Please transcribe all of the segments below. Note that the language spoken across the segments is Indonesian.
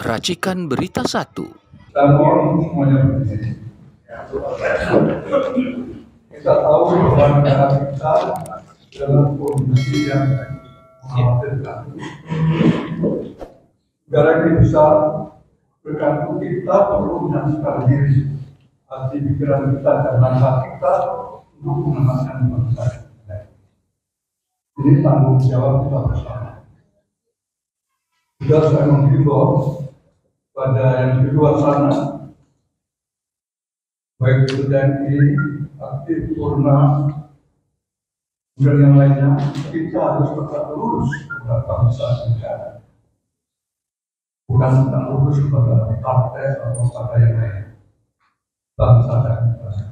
Racikan Berita 1. Dan orang semuanya begini. Kita tahu bahwa negara kita dalam kondisi yang mengkhawatirkan. Negara ini besar, bergantung kita perlu menyaksikan diri, hati pikiran kita dan langkah kita untuk menyelamatkan bangsa. Ini tanggung jawab kita bersama. Sudah saya menghimbau pada yang di luar sana, baik itu TNI, aktif, Purna, dan yang lainnya, kita harus tetap lurus kepada bangsa dan negara. Bukan tentang lurus kepada partai atau kepada yang lain. Bangsa dan negara.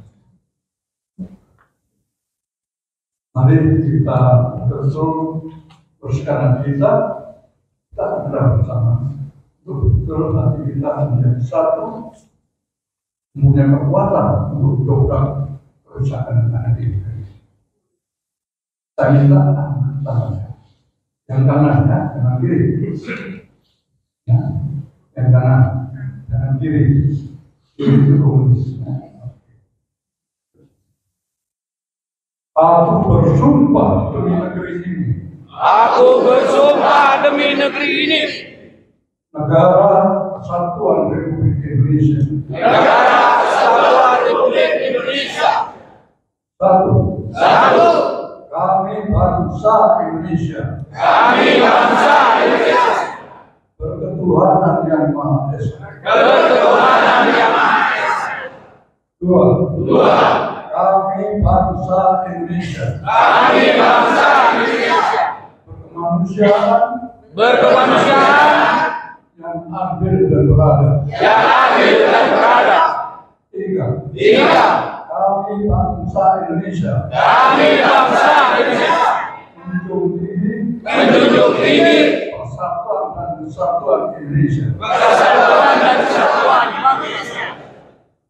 Mari kita betul bersihkan kita bergerak bersama. Betul hati kita menjadi satu, mempunyai kekuatan untuk dobrak kerusakan yang ada di Indonesia. Saya minta tangannya, yang kanan ya, kanan kiri, ya, yang kanan, kanan kiri, kiri komunis. Ya. Aku bersumpah demi negeri ini. Aku bersumpah demi negeri ini. Negara Kesatuan Republik Indonesia. Negara Kesatuan Republik Indonesia. Satu. Satu. Kami bangsa Indonesia. Kami bangsa Indonesia. Berketuhanan yang Maha Esa. Berketuhanan yang Maha Esa. Dua. Dua. Kami bangsa Indonesia. Kami bangsa Indonesia. Berkemanusiaan. Berkemanusiaan. Yang adil dan beradab. Yang adil dan beradab. Tiga. Tiga. Kami bangsa Indonesia. Kami bangsa Indonesia. Menjunjung tinggi persatuan dan kesatuan Indonesia. Persatuan dan kesatuan Indonesia.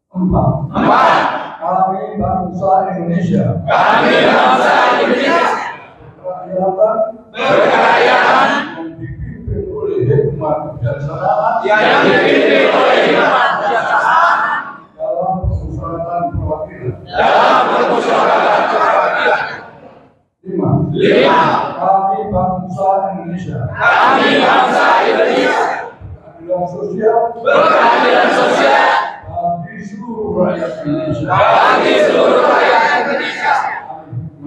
Empat. Empat. Kami bangsa Indonesia. Kami bangsa Indonesia. Berkerakyatan Yang dipimpin oleh hikmat kebijaksanaan. yang dipimpin oleh hikmat kebijaksanaan Dalam permusyawaratan perwakilan. dalam permusyawaratan perwakilan. Lima. Lima. Kami bangsa Indonesia. Kami bangsa Indonesia. Keadilan sosial Berkeadilan sosial bagi seluruh rakyat Indonesia. bagi seluruh rakyat Indonesia.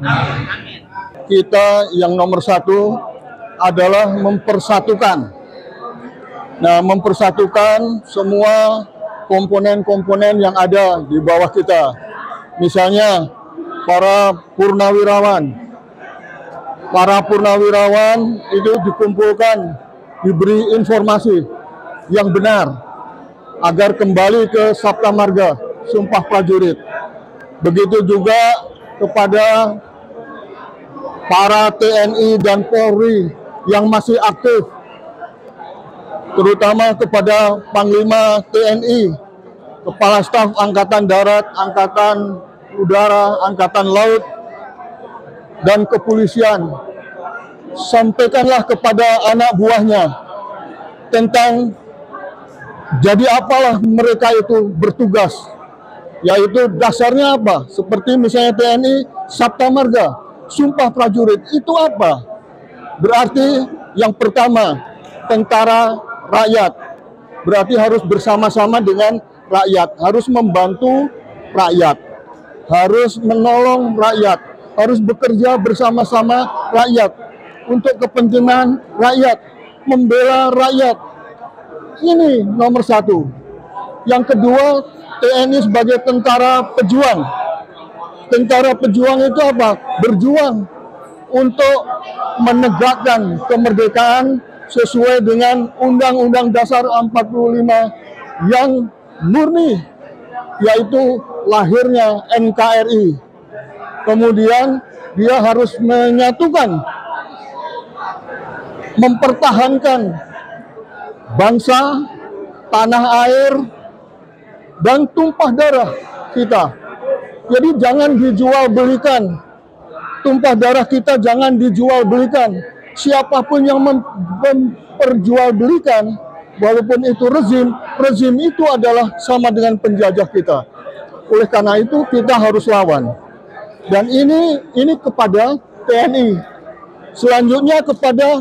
Amin. Kita yang nomor satu adalah mempersatukan. Nah, mempersatukan semua komponen-komponen yang ada di bawah kita. Misalnya para purnawirawan. Para purnawirawan itu dikumpulkan, diberi informasi yang benar agar kembali ke Sabta Marga, Sumpah Prajurit. Begitu juga kepada para TNI dan Polri yang masih aktif, terutama kepada Panglima TNI, Kepala Staf Angkatan Darat, Angkatan Udara, Angkatan Laut, dan Kepolisian. Sampaikanlah kepada anak buahnya tentang jadi apalah mereka itu bertugas, yaitu dasarnya apa, seperti misalnya TNI, Sabta Marga, Sumpah Prajurit, itu apa? Berarti yang pertama, tentara rakyat. Berarti harus bersama-sama dengan rakyat, harus membantu rakyat, harus menolong rakyat, harus bekerja bersama-sama rakyat, untuk kepentingan rakyat, membela rakyat. Ini nomor satu. Yang kedua, TNI sebagai tentara pejuang. Tentara pejuang itu apa? Berjuang untuk menegakkan kemerdekaan sesuai dengan Undang-Undang Dasar 45 yang murni, yaitu lahirnya NKRI. Kemudian dia harus menyatukan, mempertahankan bangsa, tanah air, dan tumpah darah kita. Jadi jangan dijual belikan. Tumpah darah kita jangan dijual belikan. Siapapun yang memperjualbelikan walaupun itu rezim itu adalah sama dengan penjajah kita. Oleh karena itu kita harus lawan. Dan ini kepada TNI. Selanjutnya kepada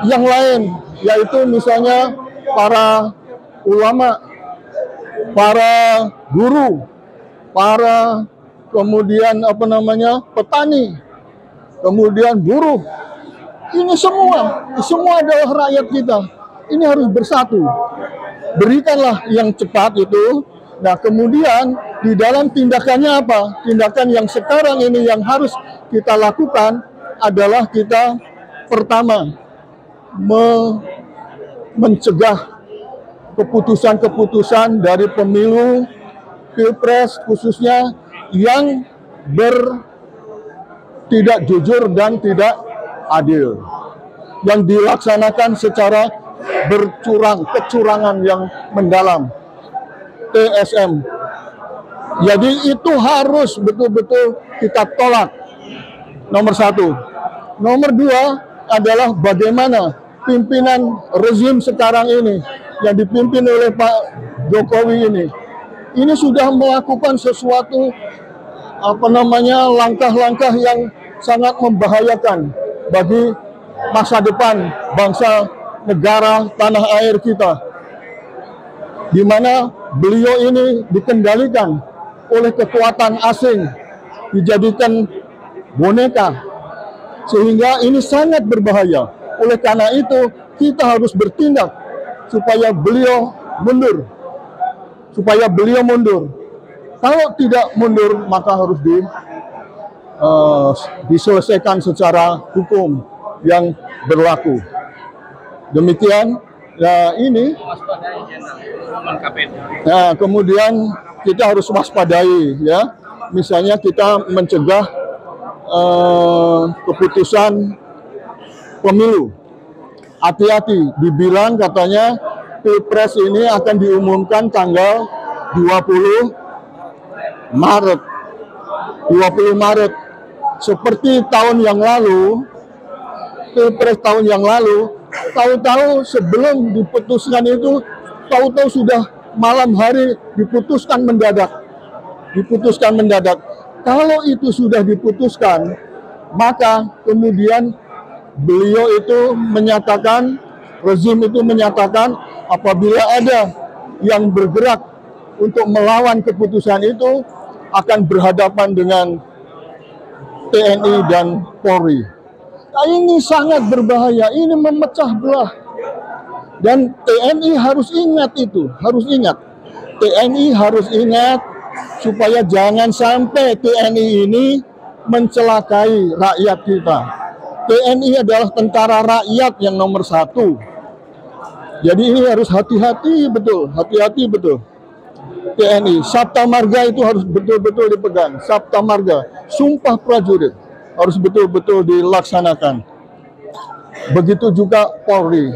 yang lain, yaitu misalnya para ulama, para guru, para kemudian petani, kemudian buruh. Ini semua adalah rakyat kita. Ini harus bersatu. Berikanlah yang cepat itu. Nah, kemudian di dalam tindakannya apa? Tindakan yang sekarang ini yang harus kita lakukan adalah kita pertama mencegah keputusan-keputusan dari pemilu, pilpres khususnya yang tidak jujur dan tidak adil, yang dilaksanakan secara kecurangan yang mendalam, TSM. Jadi itu harus betul-betul kita tolak. Nomor satu. Nomor dua adalah bagaimana pimpinan rezim sekarang ini yang dipimpin oleh Pak Jokowi ini sudah melakukan sesuatu langkah-langkah yang sangat membahayakan bagi masa depan bangsa, negara, tanah air kita, di mana beliau ini dikendalikan oleh kekuatan asing, dijadikan boneka, sehingga ini sangat berbahaya. Oleh karena itu kita harus bertindak supaya beliau mundur, Kalau tidak mundur maka harus diselesaikan secara hukum yang berlaku. Demikian. Nah, ini. Nah, kemudian kita harus waspadai, ya. Misalnya kita mencegah keputusan pemilu. Hati-hati, dibilang katanya Pilpres ini akan diumumkan tanggal 20 Maret. Seperti tahun yang lalu, Pilpres tahun yang lalu, tahu-tahu sebelum diputuskan itu, tahu-tahu sudah malam hari diputuskan mendadak. Kalau itu sudah diputuskan, maka kemudian beliau itu menyatakan, rezim itu menyatakan apabila ada yang bergerak untuk melawan keputusan itu akan berhadapan dengan TNI dan Polri. Nah, ini sangat berbahaya, ini memecah belah. Dan TNI harus ingat itu, TNI harus ingat supaya jangan sampai TNI ini mencelakai rakyat kita. TNI adalah tentara rakyat yang nomor satu. Jadi ini harus hati-hati betul. TNI, Sabta Marga itu harus betul-betul dipegang. Sabta Marga, sumpah prajurit harus betul-betul dilaksanakan. Begitu juga Polri.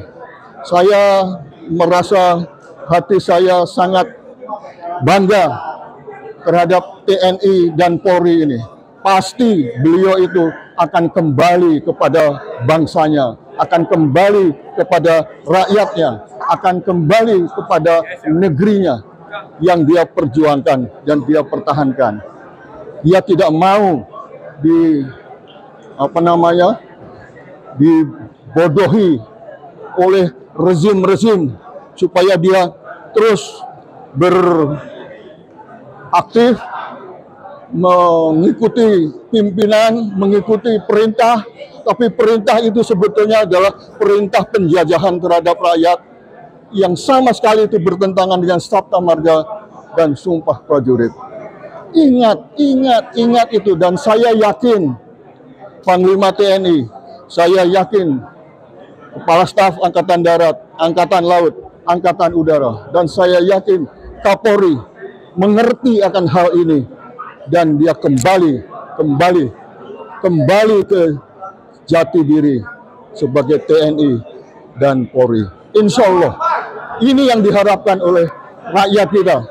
Saya merasa hati saya sangat bangga terhadap TNI dan Polri ini. Pasti beliau itu akan kembali kepada bangsanya, akan kembali kepada rakyatnya, akan kembali kepada negerinya yang dia perjuangkan dan dia pertahankan. Dia tidak mau dibodohi oleh rezim-rezim supaya dia terus beraktif mengikuti pimpinan, mengikuti perintah, tapi perintah itu sebetulnya adalah perintah penjajahan terhadap rakyat yang sama sekali itu bertentangan dengan Sabta Marga dan Sumpah Prajurit. Ingat itu, dan saya yakin Panglima TNI, saya yakin Kepala Staf Angkatan Darat, Angkatan Laut, Angkatan Udara, dan saya yakin Kapolri mengerti akan hal ini. Dan dia kembali ke jati diri sebagai TNI dan Polri. Insya Allah, ini yang diharapkan oleh rakyat kita.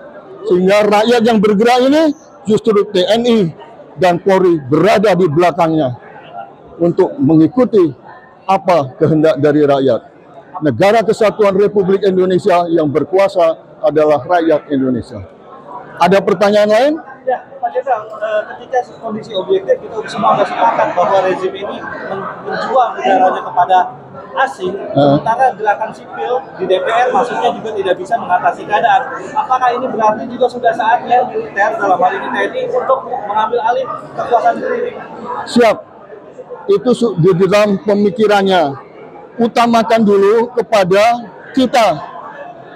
Sehingga rakyat yang bergerak ini justru TNI dan Polri berada di belakangnya untuk mengikuti apa kehendak dari rakyat. negara kesatuan Republik Indonesia yang berkuasa adalah rakyat Indonesia. Ada pertanyaan lain? Ya, Pak Jenderal, ketika kondisi objektif kita semua sudah sepakat bahwa rezim ini menjual negaranya kepada asing, sementara gerakan sipil di DPR maksudnya juga tidak bisa mengatasi keadaan. Apakah ini berarti juga sudah saatnya militer, dalam hal ini TNI, untuk mengambil alih kekuasaan negeri ini? Siap. Itu di dalam pemikirannya. Utamakan dulu kepada kita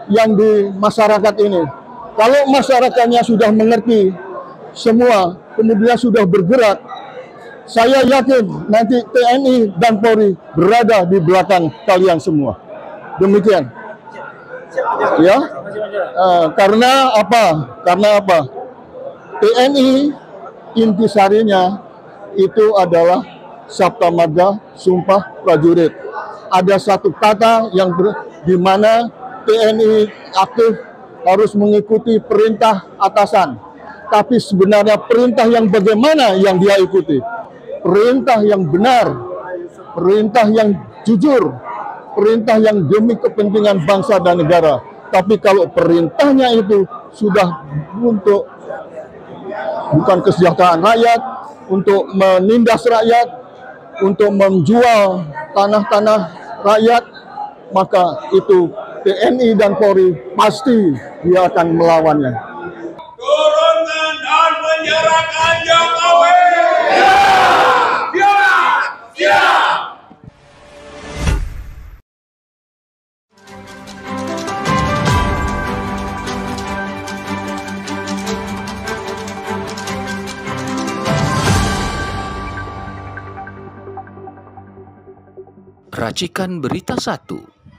yang di masyarakat ini. Kalau masyarakatnya sudah mengerti semua, kemudian sudah bergerak, saya yakin nanti TNI dan Polri berada di belakang kalian semua. Demikian. Ya. Karena apa? Karena apa? TNI intisarinya itu adalah Sabta Marga Sumpah Prajurit. Ada satu kata yang di mana TNI aktif harus mengikuti perintah atasan. Tapi sebenarnya perintah yang bagaimana yang dia ikuti? Perintah yang benar, perintah yang jujur, perintah yang demi kepentingan bangsa dan negara. Tapi kalau perintahnya itu sudah untuk bukan kesejahteraan rakyat, untuk menindas rakyat, untuk menjual tanah-tanah rakyat, maka itu TNI dan Polri pasti dia akan melawannya. Turunkan dan menyerahkan Jokowi. Racikan Berita 1